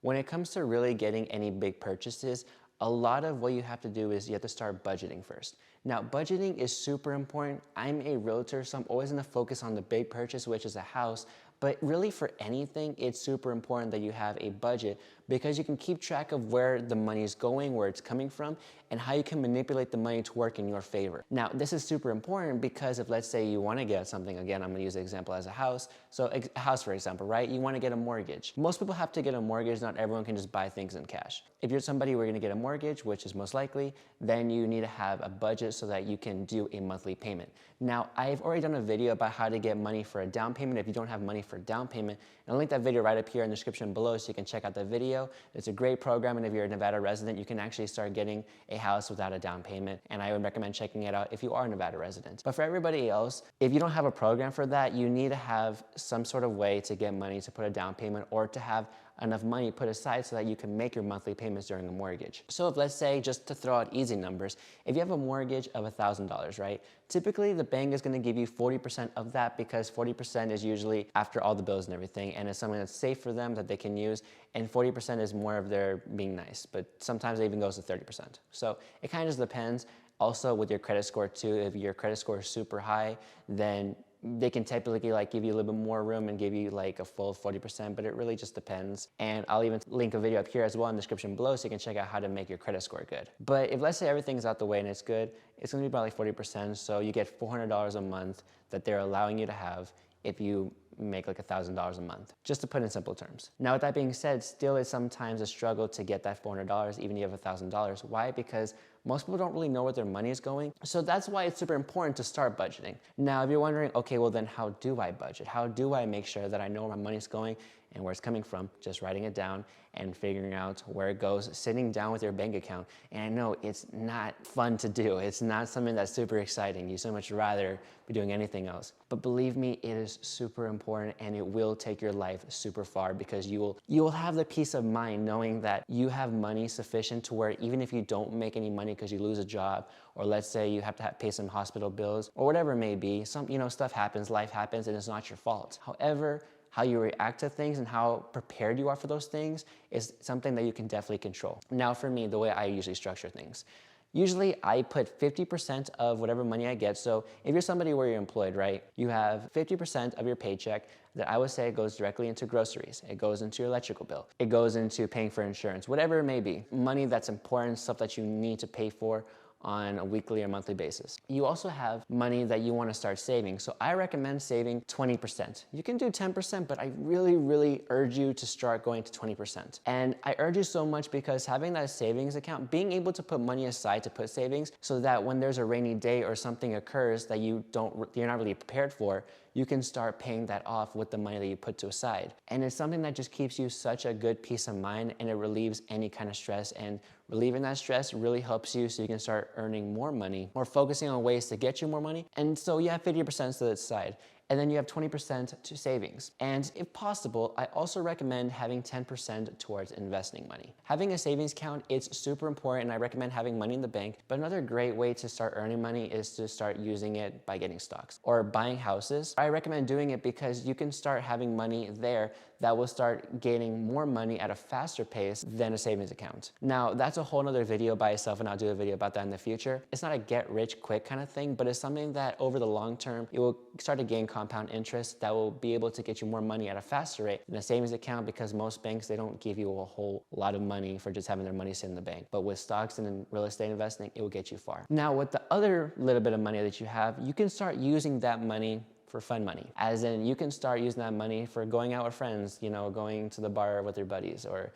When it comes to really getting any big purchases, a lot of what you have to do is you have to start budgeting first. Now, budgeting is super important. I'm a realtor, so I'm always gonna focus on the big purchase, which is a house. But really for anything, it's super important that you have a budget because you can keep track of where the money is going, where it's coming from, and how you can manipulate the money to work in your favor. Now, this is super important because if let's say you wanna get something, again, I'm gonna use the example as a house. So a house, for example, right? You wanna get a mortgage. Most people have to get a mortgage, not everyone can just buy things in cash. If you're somebody where you're gonna get a mortgage, which is most likely, then you need to have a budget so that you can do a monthly payment. Now, I've already done a video about how to get money for a down payment if you don't have money for a down payment. And I'll link that video right up here in the description below so you can check out that video. It's a great program, and if you're a Nevada resident, you can actually start getting a house without a down payment. And I would recommend checking it out if you are a Nevada resident. But for everybody else, if you don't have a program for that, you need to have some sort of way to get money to put a down payment or to have enough money put aside so that you can make your monthly payments during a mortgage. So if let's say, just to throw out easy numbers, if you have a mortgage of $1,000, right? Typically the bank is gonna give you 40% of that because 40% is usually after all the bills and everything, and it's something that's safe for them that they can use, and 40% is more of their being nice, but sometimes it even goes to 30%. So it kind of just depends. Also with your credit score too, if your credit score is super high, then they can typically like give you a little bit more room and give you like a full 40%, but it really just depends. And I'll even link a video up here as well in the description below so you can check out how to make your credit score good. But if let's say everything's out the way and it's good, it's gonna be about like 40%. So you get $400 a month that they're allowing you to have if you make like $1,000 a month, just to put in simple terms. Now with that being said, still it's sometimes a struggle to get that $400 even if you have $1,000. Why? Because most people don't really know where their money is going. So that's why it's super important to start budgeting. Now, if you're wondering, okay, well then how do I budget? How do I make sure that I know where my money's going and where it's coming from? Just writing it down and figuring out where it goes, sitting down with your bank account. And I know it's not fun to do. It's not something that's super exciting. You so much rather be doing anything else. But believe me, it is super important and it will take your life super far because you will have the peace of mind knowing that you have money sufficient to where even if you don't make any money because you lose a job, or let's say you have to pay some hospital bills or whatever it may be, stuff happens, life happens, and it's not your fault. However, how you react to things and how prepared you are for those things is something that you can definitely control. Now for me, the way I usually structure things, usually I put 50% of whatever money I get. So if you're somebody where you're employed, right, you have 50% of your paycheck that I would say goes directly into groceries. It goes into your electrical bill. It goes into paying for insurance, whatever it may be. Money that's important, stuff that you need to pay for on a weekly or monthly basis. You also have money that you want to start saving. So I recommend saving 20%. You can do 10%, but I really, really urge you to start going to 20%. And I urge you so much because having that savings account, being able to put money aside to put savings so that when there's a rainy day or something occurs that you're not really prepared for, you can start paying that off with the money that you put to aside. And it's something that just keeps you such a good peace of mind, and it relieves any kind of stress, and relieving that stress really helps you so you can start earning more money or focusing on ways to get you more money. And so you have 50% to the side. And then you have 20% to savings. And if possible, I also recommend having 10% towards investing money. Having a savings account, it's super important, and I recommend having money in the bank. But another great way to start earning money is to start using it by getting stocks or buying houses. I recommend doing it because you can start having money there that will start gaining more money at a faster pace than a savings account. Now, that's a whole nother video by itself, and I'll do a video about that in the future. It's not a get rich quick kind of thing, but it's something that over the long term, it will start to gain compound interest that will be able to get you more money at a faster rate than a savings account, because most banks, they don't give you a whole lot of money for just having their money sit in the bank. But with stocks and in real estate investing, it will get you far. Now, with the other little bit of money that you have, you can start using that money for fun money. As in, you can start using that money for going out with friends, going to the bar with your buddies, or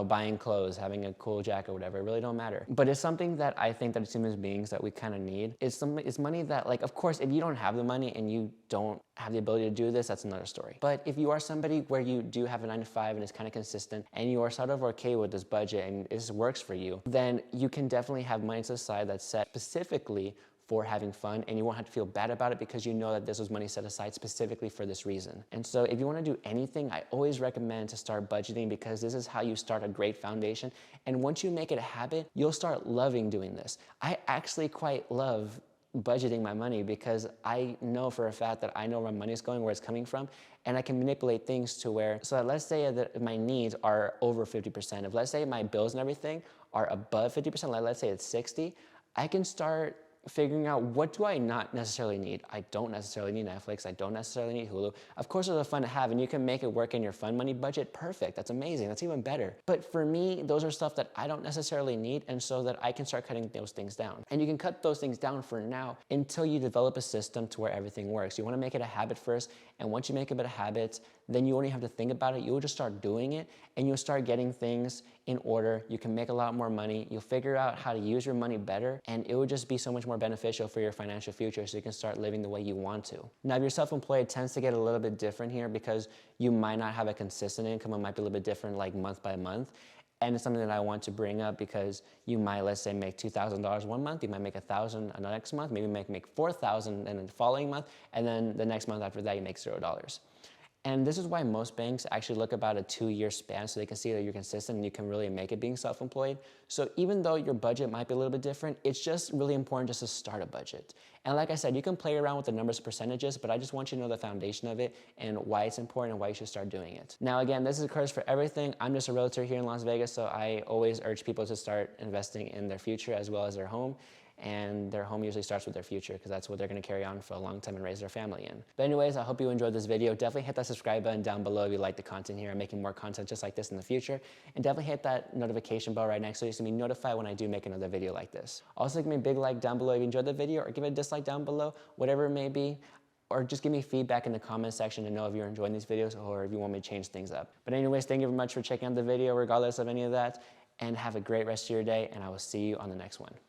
buying clothes, having a cool jacket, whatever. It really don't matter. But it's something that I think that as human beings that we kind of need. It's money that, like, of course, if you don't have the money and you don't have the ability to do this, that's another story. But if you are somebody where you do have a 9-to-5 and it's kind of consistent and you are sort of okay with this budget and this works for you, then you can definitely have money to the side that's set specifically for having fun, and you won't have to feel bad about it because you know that this was money set aside specifically for this reason. And so if you want to do anything, I always recommend to start budgeting, because this is how you start a great foundation. And once you make it a habit, you'll start loving doing this. I actually quite love budgeting my money, because I know for a fact that I know where my money is going, where it's coming from, and I can manipulate things to where, so that let's say that my needs are over 50%. If let's say my bills and everything are above 50%, like let's say it's 60, I can start figuring out, what do I not necessarily need? I don't necessarily need Netflix. I don't necessarily need Hulu. Of course, those are fun to have, and you can make it work in your fun money budget. Perfect. That's amazing. That's even better. But for me, those are stuff that I don't necessarily need, and so that I can start cutting those things down. And you can cut those things down for now until you develop a system to where everything works. You want to make it a habit first, and once you make it a habit, then you only have to think about it. You'll just start doing it, and you'll start getting things in order. You can make a lot more money. You'll figure out how to use your money better, and it will just be so much more beneficial for your financial future, so you can start living the way you want to. Now, if you're self-employed, it tends to get a little bit different here, because you might not have a consistent income. It might be a little bit different, like month by month. And it's something that I want to bring up, because you might, let's say, make $2,000 one month, you might make $1,000 the next month, maybe make $4,000 in the following month, and then the next month after that you make $0. And this is why most banks actually look about a 2-year span, so they can see that you're consistent and you can really make it being self-employed. So even though your budget might be a little bit different, it's just really important just to start a budget. And like I said, you can play around with the numbers and percentages, but I just want you to know the foundation of it and why it's important and why you should start doing it. Now again, this is occurs for everything. I'm just a realtor here in Las Vegas, so I always urge people to start investing in their future as well as their home. And their home usually starts with their future, because that's what they're going to carry on for a long time and raise their family in. But anyways, I hope you enjoyed this video. Definitely hit that subscribe button down below if you like the content here. I'm making more content just like this in the future. And definitely hit that notification bell right next so you can be notified when I do make another video like this. Also, give me a big like down below if you enjoyed the video, or give it a dislike down below, whatever it may be. Or just give me feedback in the comment section to know if you're enjoying these videos or if you want me to change things up. But anyways, thank you very much for checking out the video regardless of any of that. And have a great rest of your day, and I will see you on the next one.